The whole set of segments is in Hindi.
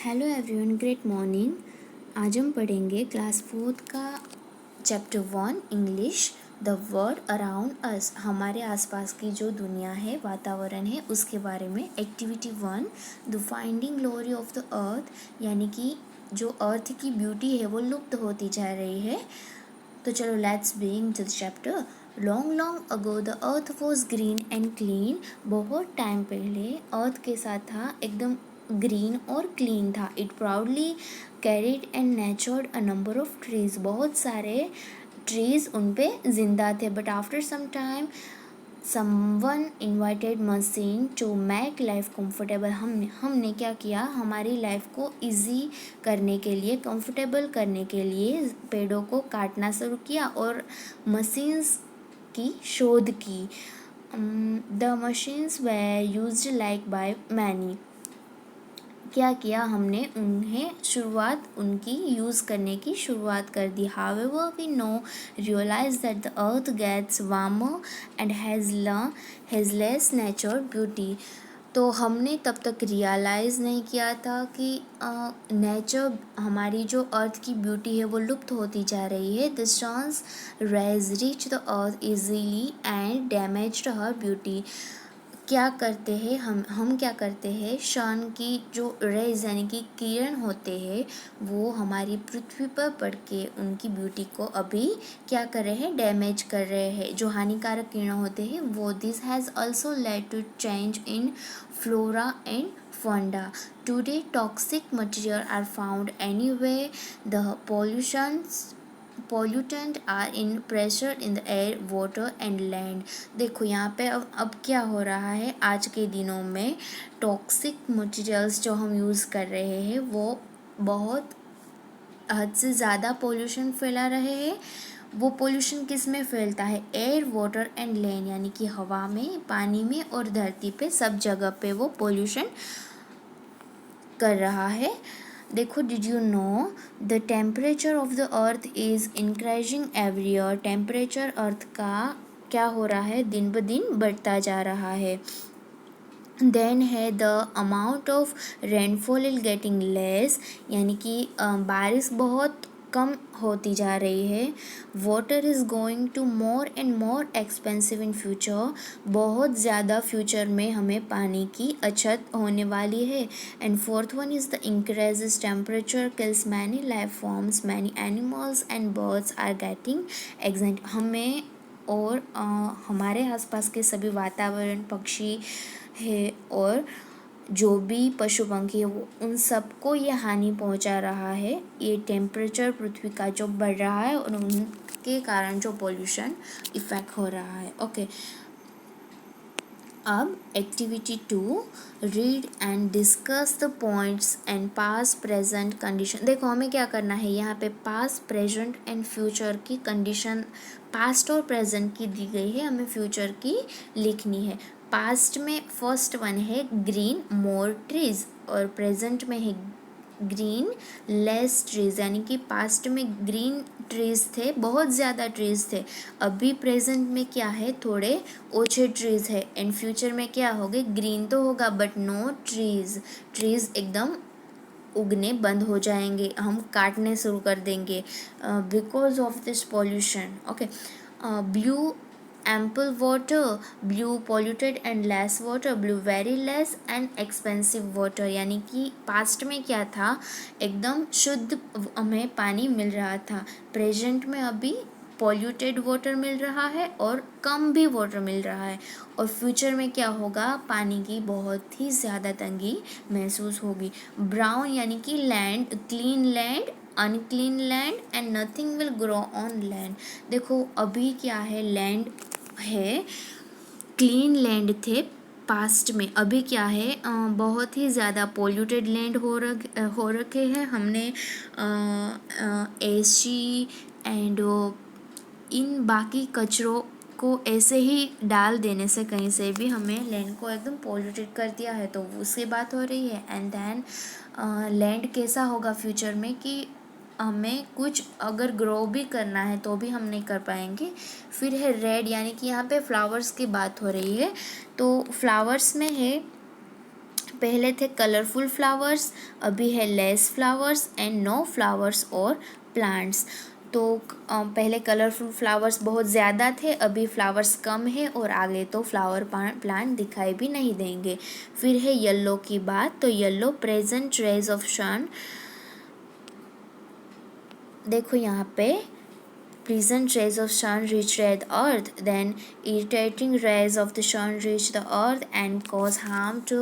Hello everyone, great morning. आज हम पढ़ेंगे क्लास 4 का chapter 1 English, the world around us. हमारे आसपास की जो दुनिया है, वातावरण है, उसके बारे में। Activity 1, the finding glory of the अर्थ, यानी कि जो अर्थ की ब्यूटी है वो लुप्त होती जा रही है। तो चलो let's begin the chapter. Long long ago the earth was green and clean. बहुत टाइम पहले अर्थ के साथ था, एकदम ग्रीन और क्लीन था। It proudly carried and nurtured a number of trees. बहुत सारे ट्रीज उन पे जिंदा थे। But after some time someone invited machine to make life comfortable. हमने क्या किया, हमारी लाइफ को इजी करने के लिए, कंफर्टेबल करने के लिए पेड़ों को काटना शुरू किया और मशीन्स की शोध की। The machines they used like by many. क्या किया हमने, उनकी यूज़ करने की शुरुआत कर दी। However we know realize that the earth gets warmer and has less nature beauty. तो हमने तब तक रियलाइज़ नहीं किया था कि नेचर, हमारी जो अर्थ की ब्यूटी है वो लुप्त होती जा रही है। The sun's rays reach the earth easily and damaged her beauty. क्या करते हैं हम क्या करते हैं, सन की जो रेज यानी कि किरण होते हैं वो हमारी पृथ्वी पर पड़ के उनकी ब्यूटी को अभी क्या कर रहे हैं, डैमेज कर रहे हैं। जो हानिकारक किरण होते हैं वो this has also led to change in flora and fauna. Today toxic material are found anywhere. The pollutants are in pressure in the air, water and land. देखो यहाँ पे अब क्या हो रहा है, आज के दिनों में टॉक्सिक मटेरियल्स जो हम यूज़ कर रहे हैं वो बहुत हद से ज़्यादा पोल्यूशन फैला रहे हैं। वो पोल्यूशन किस में फैलता है, एयर, वाटर एंड लैंड, यानी कि हवा में, पानी में और धरती पे, सब जगह पे वो पोल्यूशन कर रहा है। देखो, did you know the temperature of the earth is increasing every year. Temperature earth का क्या हो रहा है, दिन ब दिन बढ़ता जा रहा है। देन है the amount of rainfall is getting less, यानी कि बारिश बहुत कम होती जा रही है। Water is going to more and more expensive in future. बहुत ज़्यादा फ्यूचर में हमें पानी की अछत होने वाली है। And fourth one is the increases temperature kills many life forms, many animals and birds are getting extinct. हमें और हमारे आसपास के सभी वातावरण, पक्षी है और जो भी पशु पंखी है वो उन सबको ये हानि पहुंचा रहा है। ये टेम्परेचर पृथ्वी का जो बढ़ रहा है और उनके कारण जो पोल्यूशन इफेक्ट हो रहा है। ओके, अब activity 2, read and discuss the points and past present condition. देखो हमें क्या करना है, यहाँ पे पास्ट, प्रेजेंट एंड फ्यूचर की कंडीशन, पास्ट और प्रेजेंट की दी गई है, हमें फ्यूचर की लिखनी है। पास्ट में फर्स्ट वन है ग्रीन मोर ट्रीज और प्रेजेंट में है ग्रीन लेस ट्रीज, यानी कि पास्ट में ग्रीन ट्रीज थे, बहुत ज़्यादा ट्रीज थे। अभी प्रेजेंट में क्या है, थोड़े ओछे ट्रीज है। एंड फ्यूचर में क्या होगे, ग्रीन तो होगा बट नो ट्रीज। ट्रीज एकदम उगने बंद हो जाएंगे, हम काटने शुरू कर देंगे because of this pollution. Okay, blue ample water, blue polluted and less water, blue very less and expensive water, यानी कि पास्ट में क्या था, एकदम शुद्ध हमें पानी मिल रहा था। प्रेजेंट में अभी पॉल्यूटेड वाटर मिल रहा है और कम भी वाटर मिल रहा है। और फ्यूचर में क्या होगा, पानी की बहुत ही ज़्यादा तंगी महसूस होगी। ब्राउन यानी कि land, clean land, unclean land and nothing will grow on land. देखो अभी क्या है, लैंड है, क्लीन लैंड थे पास्ट में, अभी क्या है, बहुत ही ज़्यादा पोल्यूटेड लैंड हो रखे हैं। हमने एसी एंड इन बाकी कचरों को ऐसे ही डाल देने से कहीं से भी हमें लैंड को एकदम पोल्यूटेड कर दिया है, तो उसकी बात हो रही है। एंड देन लैंड कैसा होगा फ्यूचर में कि हमें कुछ अगर ग्रो भी करना है तो भी हम नहीं कर पाएंगे। फिर है रेड, यानी कि यहाँ पे फ्लावर्स की बात हो रही है। तो फ्लावर्स में है पहले थे कलरफुल फ्लावर्स, अभी है less flowers and no flowers और प्लांट्स। तो पहले कलरफुल फ्लावर्स बहुत ज़्यादा थे, अभी फ्लावर्स कम है और आगे तो फ्लावर प्लांट दिखाई भी नहीं देंगे। फिर है येलो की बात, तो येलो प्रेजेंट रेज ऑफ सन, देखो यहाँ पे present rays of sun reach red earth, then irritating rays of the sun reach the earth and cause harm to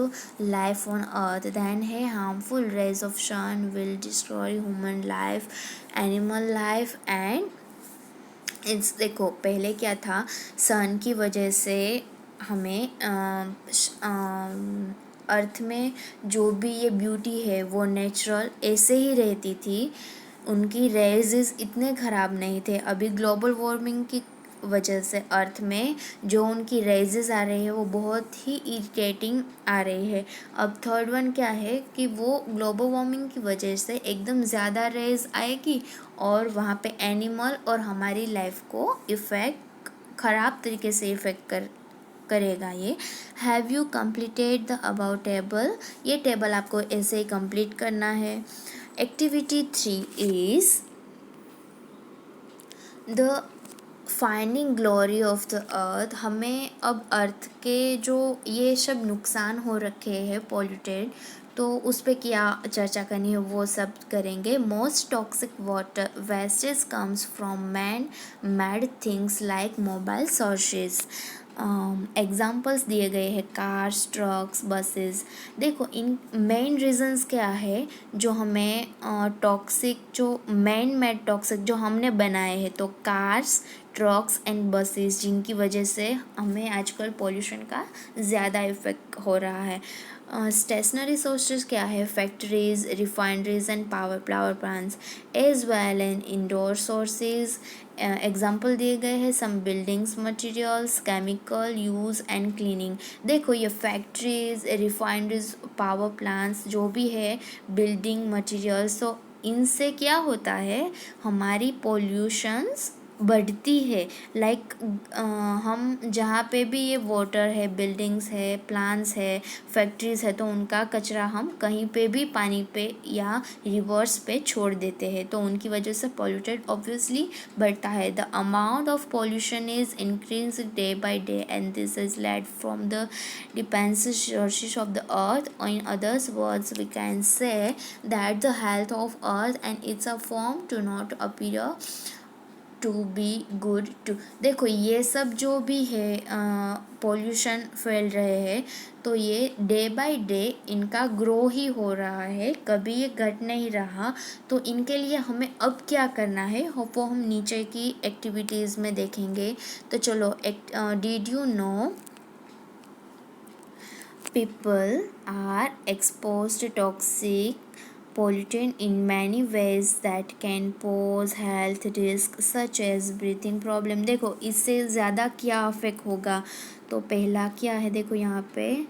life on earth, then है harmful rays of sun will destroy human life, animal life and it's, देखो पहले क्या था, सन की वजह से हमें अर्थ में जो भी ये ब्यूटी है वो नेचुरल ऐसे ही रहती थी, उनकी रेजेस इतने ख़राब नहीं थे। अभी ग्लोबल वार्मिंग की वजह से अर्थ में जो उनकी रेजेस आ रही है वो बहुत ही इरिटेटिंग आ रही है। अब थर्ड वन क्या है कि वो ग्लोबल वार्मिंग की वजह से एकदम ज़्यादा रेज आएगी और वहाँ पे एनिमल और हमारी लाइफ को इफ़ेक्ट, ख़राब तरीके से इफ़ेक्ट करेगा ये। Have you completed the above table, ये टेबल आपको ऐसे ही कंप्लीट करना है। Activity 3 is the finding glory of the अर्थ। हमें अब अर्थ के जो ये सब नुकसान हो रखे हैं पॉल्यूटेड, तो उस पर क्या चर्चा करनी है वो सब करेंगे। Most toxic water wastage comes from man made things like mobile sources. Examples दिए गए हैं कार्स, ट्रक्स, बसेस। देखो इन मेन रीजंस क्या है जो हमें टॉक्सिक, जो मैन मेड टॉक्सिक जो हमने बनाए हैं, तो कार्स, ट्रक्स एंड बसेस, जिनकी वजह से हमें आजकल पॉल्यूशन का ज़्यादा इफेक्ट हो रहा है। स्टेशनरी सोर्सेज क्या है, factories, refineries and power plants as well and indoor sources. Example दिए गए हैं some buildings materials, chemical use and cleaning. देखो ये फैक्ट्रीज, रिफाइनरीज, पावर प्लांट्स जो भी है, बिल्डिंग मटेरियल्स, तो इनसे क्या होता है, हमारी पॉल्यूशंस बढ़ती है। लाइक हम जहाँ पे भी ये वाटर है, बिल्डिंग्स है, प्लांट्स है, फैक्ट्रीज है, तो उनका कचरा हम कहीं पे भी पानी पे या रिवर्स पे छोड़ देते हैं, तो उनकी वजह से पॉल्यूटेड ऑब्वियसली बढ़ता है। The amount of pollution is increase day by day and this is led from the dependent sources of the earth. In others words we can say that the health of earth and it's a form to not appear to be good too. देखो ये सब जो भी है पॉल्यूशन फैल रहे हैं, तो ये डे बाय डे इनका ग्रो ही हो रहा है, कभी ये घट नहीं रहा। तो इनके लिए हमें अब क्या करना है वो हम नीचे की एक्टिविटीज़ में देखेंगे। तो चलो, did you no people are exposed to toxic pollutant in many ways that can pose health risks such as breathing problem। देखो इससे ज़्यादा क्या अफेक्ट होगा, तो पहला क्या है, देखो यहाँ पे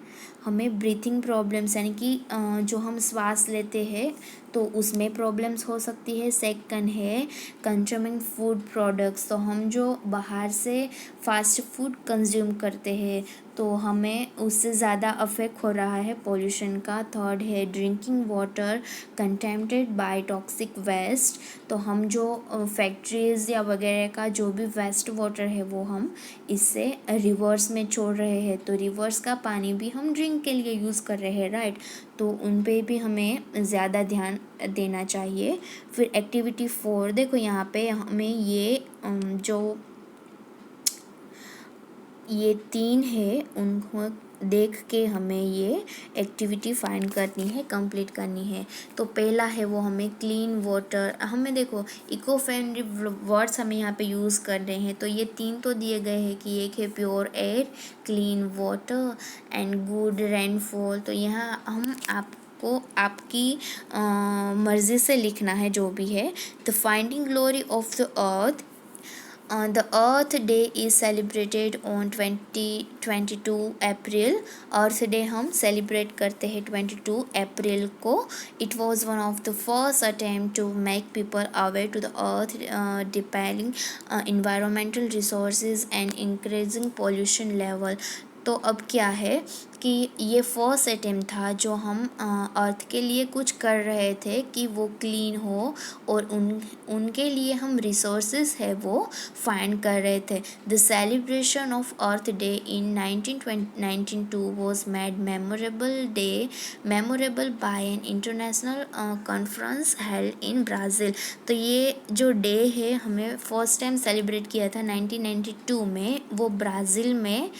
हमें ब्रीथिंग प्रॉब्लम्स यानी कि जो हम श्वास लेते हैं तो उसमें प्रॉब्लम्स हो सकती है। सेकंड है कंज्यूमिंग फूड प्रोडक्ट्स, तो हम जो बाहर से फास्ट फूड कंज्यूम करते हैं तो हमें उससे ज़्यादा अफेक्ट हो रहा है पॉल्यूशन का। थर्ड है drinking water contaminated by toxic waste, तो हम जो फैक्ट्रीज़ या वगैरह का जो भी वेस्ट वाटर है वो हम इससे रिवर्स में छोड़ रहे हैं, तो रिवर्स का पानी भी हम ड्रिंक के लिए यूज़ कर रहे हैं, राइट। तो उन पे भी हमें ज़्यादा ध्यान देना चाहिए। फिर एक्टिविटी 4, देखो यहाँ पे हमें जो ये 3 है उनको देख के हमें ये एक्टिविटी फाइंड करनी है, कंप्लीट करनी है। तो पहला है वो हमें क्लीन वाटर, हमें देखो इको फ्रेंडली वर्ड्स हमें यहाँ पे यूज़ कर रहे हैं, तो ये 3 तो दिए गए हैं कि एक है pure air, clean water and good rainfall. तो यहाँ हम आपको आपकी मर्ज़ी से लिखना है जो भी है। The finding glory of the earth, the Earth Day is celebrated on 22 April. Earth day हम सेलिब्रेट करते हैं 22 अप्रैल को। It was one of the first attempt to make people aware to the earth depending environmental resources and increasing pollution level. तो अब क्या है कि ये फर्स्ट अटेम्प्ट था जो हम अर्थ के लिए कुछ कर रहे थे कि वो क्लीन हो, और उनके लिए हम रिसोर्सेज है वो फाइंड कर रहे थे। The celebration of earth day in 1992 was made memorable by an international conference held in Brazil. तो ये जो डे है हमें फर्स्ट टाइम सेलिब्रेट किया था 1992 में, वो ब्राज़ील में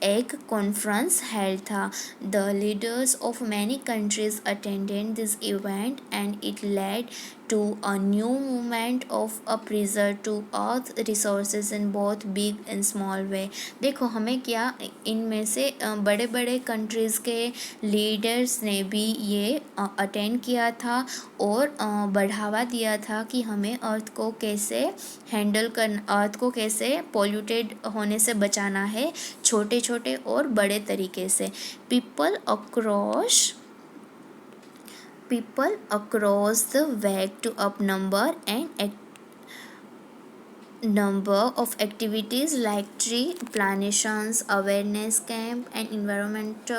एक कॉन्फ्रेंस हेल्ड था। The leaders of many countries attended this event and it led to a new movement of a preserve to earth resources in both big and small way। देखो हमें क्या इनमें से बड़े बड़े कंट्रीज़ के लीडर्स ने भी ये अटेंड किया था और बढ़ावा दिया था कि हमें अर्थ को कैसे हैंडल कर, अर्थ को कैसे पॉल्यूटेड होने से बचाना है, छोटे छोटे और बड़े तरीके से। People across the world to up number of activities like tree plantations, awareness camp and environment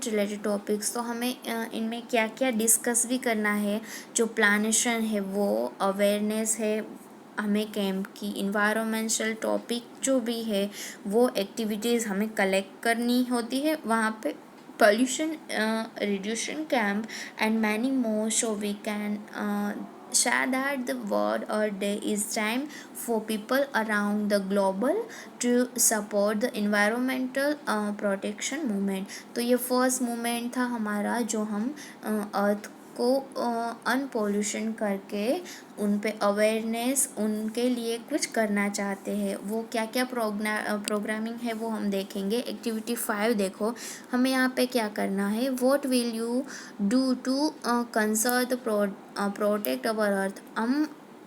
related topics। तो हमें इनमें क्या क्या डिस्कस भी करना है, जो प्लानेशन है वो, अवेयरनेस है हमें कैंप की, इन्वायरमेंटल टॉपिक जो भी है वो एक्टिविटीज़ हमें कलेक्ट करनी होती है वहाँ पे, pollution reduction camp and many more। So we can share that the World Earth Day is time for people around the global to support the environmental protection movement। तो ये फर्स्ट मूवमेंट था हमारा जो हम अर्थ को अनपोल्यूशन करके उन पे अवेयरनेस, उनके लिए कुछ करना चाहते हैं। वो क्या क्या प्रोग्रामिंग है वो हम देखेंगे। एक्टिविटी 5 देखो, हमें यहाँ पे क्या करना है। What will you do to conserve the protect our earth.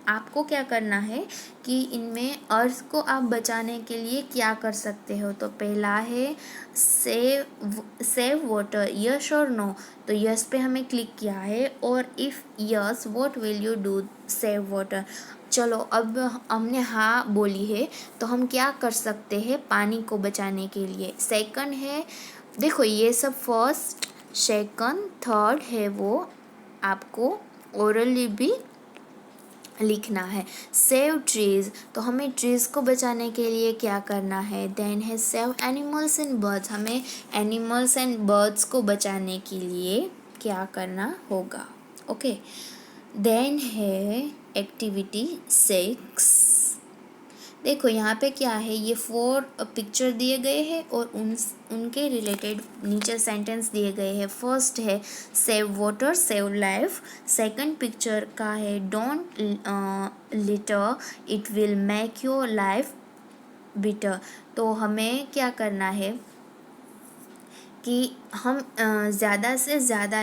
आपको क्या करना है कि इनमें अर्थ को आप बचाने के लिए क्या कर सकते हो। तो पहला है सेव वाटर, यस और नो। तो यस पे हमें क्लिक किया है, और if yes what will you do save water. चलो अब हमने हाँ बोली है तो हम क्या कर सकते हैं पानी को बचाने के लिए। सेकंड है, देखो ये सब फर्स्ट सेकंड थर्ड है वो आपको ओरली भी लिखना है। सेव ट्रीज़, तो हमें ट्रीज़ को बचाने के लिए क्या करना है। देन है सेव एनिमल्स एंड बर्ड्स, हमें एनिमल्स एंड बर्ड्स को बचाने के लिए क्या करना होगा। ओके, देन है एक्टिविटी 6। देखो यहाँ पे क्या है, ये 4 पिक्चर दिए गए हैं और उनके रिलेटेड नीचे सेंटेंस दिए गए हैं। फर्स्ट है save water save life. Second picture का है don't litre it will make your life bitter. तो हमें क्या करना है कि हम ज़्यादा से ज़्यादा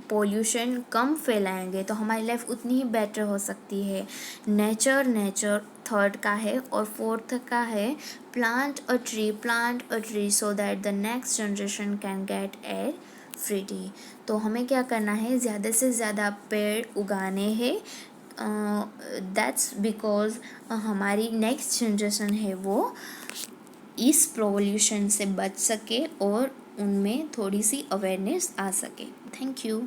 पोल्यूशन कम फैलाएंगे तो हमारी लाइफ उतनी ही बेटर हो सकती है। नेचर थर्ड का है, और फोर्थ का है plant a tree so that the next generation can get air freely. तो हमें क्या करना है, ज़्यादा से ज़्यादा पेड़ उगाने हैं। दैट्स बिकॉज हमारी नेक्स्ट जनरेशन है वो इस पोल्यूशन से बच सके और उनमें थोड़ी सी अवेयरनेस आ सके। Thank you.